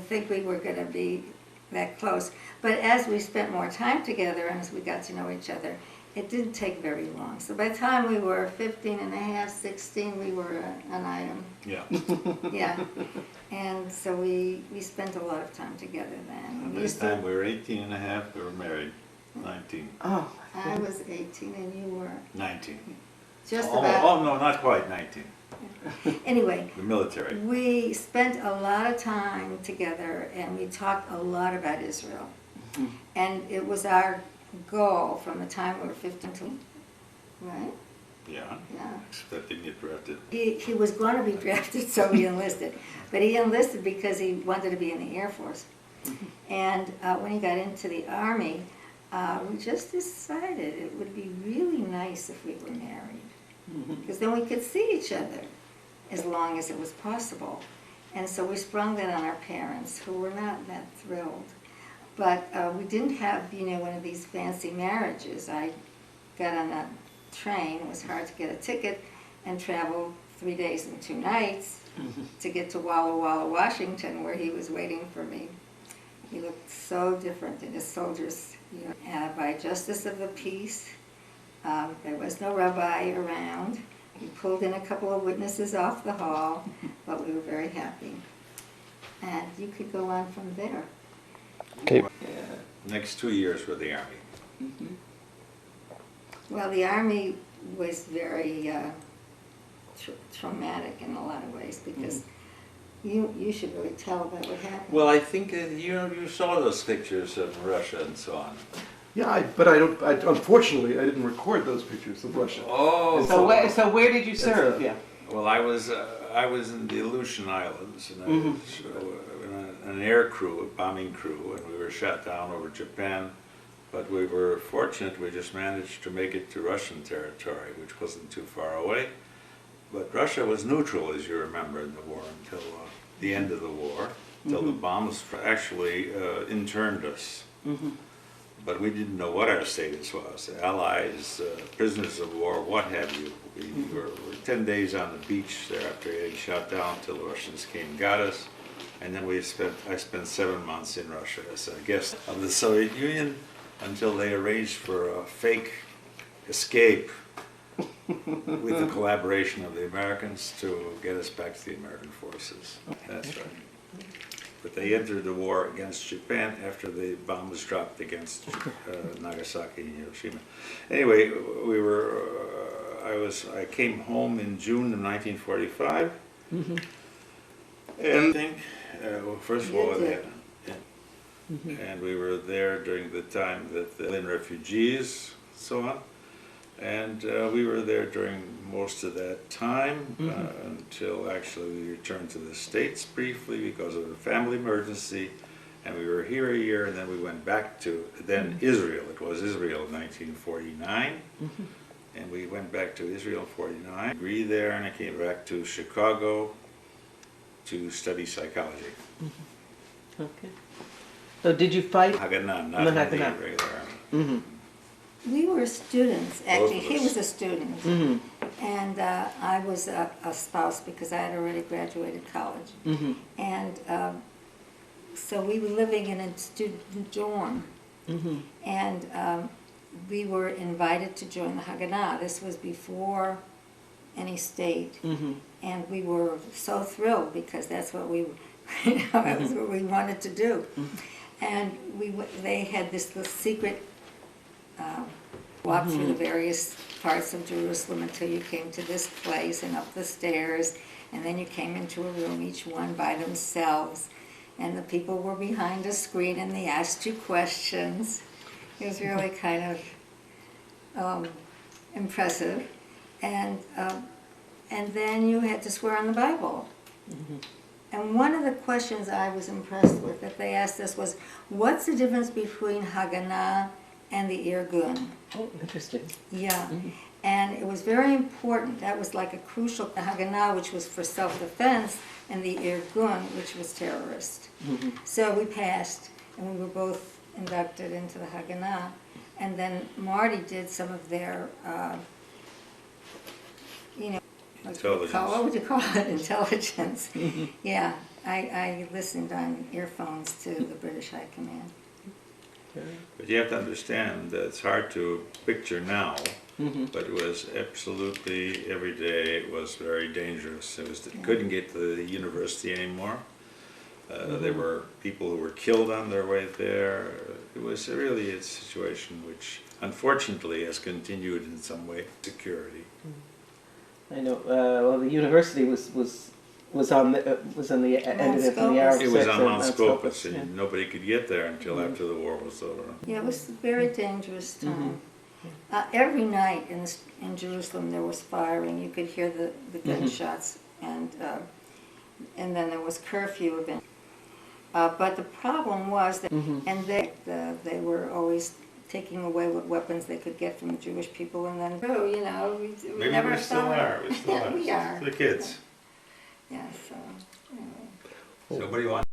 think we were going to be that close. But as we spent more time together and as we got to know each other, it didn't take very long. So by the time we were 15 and a half, 16, we were an item. Yeah. Yeah. And so we spent a lot of time together then. By the time we were 18 and a half, we were married. 19. Oh, I was 18 and you were 19. just Oh, about. oh, no, not quite 19. Anyway, The military. we spent a lot of time together and we talked a lot about Israel. And it was our goal from the time we were 15 to, right? Yeah. Yeah. Except didn't get drafted. He was going to be drafted, so he enlisted. But he enlisted because he wanted to be in the Air Force. And when he got into the Army, we just decided it would be really nice if we were married. Because then we could see each other as long as it was possible. And so we sprung that on our parents, who were not that thrilled. But we didn't have, one of these fancy marriages. I got on a train. It was hard to get a ticket and travel 3 days and 2 nights to get to Walla Walla, Washington, where he was waiting for me. He looked so different in his soldiers, by justice of the peace. There was no rabbi around. He pulled in a couple of witnesses off the hall, but we were very happy. And you could go on from there. okay. Next 2 years were the Army. Well, the Army was very traumatic in a lot of ways because you should really tell about what happened. Well, I think you saw those pictures of Russia and so on. Yeah, but unfortunately, I didn't record those pictures of Russia. Oh. So where did you serve? Yeah. Well, I was in the Aleutian Islands, and I was in an air crew, a bombing crew, and we were shot down over Japan. But we were fortunate; we just managed to make it to Russian territory, which wasn't too far away. But Russia was neutral, as you remember, in the war until the end of the war, until the bombs actually interned us. But we didn't know what our status was. Allies, prisoners of war, what have you. We were 10 days on the beach there after getting shot down until the Russians came and got us. And then I spent 7 months in Russia as a guest of the Soviet Union until they arranged for a fake escape with the collaboration of the Americans to get us back to the American forces. That's right. But they entered the war against Japan after the bomb was dropped against Nagasaki and Hiroshima. Anyway, I came home in June of 1945, and I think, first of all, and we were there during the time that the Berlin refugees, so on. And we were there during most of that time until actually we returned to the States briefly because of a family emergency. And we were here a year, and then we went back to Israel. It was Israel in 1949. And we went back to Israel in 49. Degree there, and I came back to Chicago to study psychology. Okay. So did you fight? Haganah, not in the Haganah. regular army. We were students, actually. Both of He us. was a student, and I was a spouse because I had already graduated college. And so we were living in a student dorm, and we were invited to join the Haganah. This was before any state, and we were so thrilled because that's what that was what we wanted to do. And they had this little secret walk through the various parts of Jerusalem until you came to this place and up the stairs, and then you came into a room, each one by themselves, and the people were behind a screen and they asked you questions. It was really kind of impressive, and then you had to swear on the Bible. And one of the questions I was impressed with that they asked us was, what's the difference between Haganah and the Irgun? Oh, interesting. Yeah, and it was very important. That was like a crucial, the Haganah, which was for self-defense, and the Irgun, which was terrorist. So we passed, and we were both inducted into the Haganah. And then Marty did some of their, Intelligence. what would you call it? Intelligence. Yeah, I listened on earphones to the British High Command. But you have to understand that it's hard to picture now, Mm-hmm. but it was absolutely every day. It was very dangerous. It was couldn't get to the university anymore. There were people who were killed on their way there. It was really a situation which, unfortunately, has continued in some way. Security. I know. Well, the university was on the ended up in the Arab It was sector on of Mount Scopus, yeah. and nobody could get there until after the war was over. Yeah, it was a very dangerous time. Every night in Jerusalem there was firing. You could hear the gunshots, and then there was curfew event. But the problem was that, and they were always taking away what weapons they could get from the Jewish people, and then you know we Maybe never we still saw it. are. We still are. We are. The kids. Yeah. So anyway. So what do you want?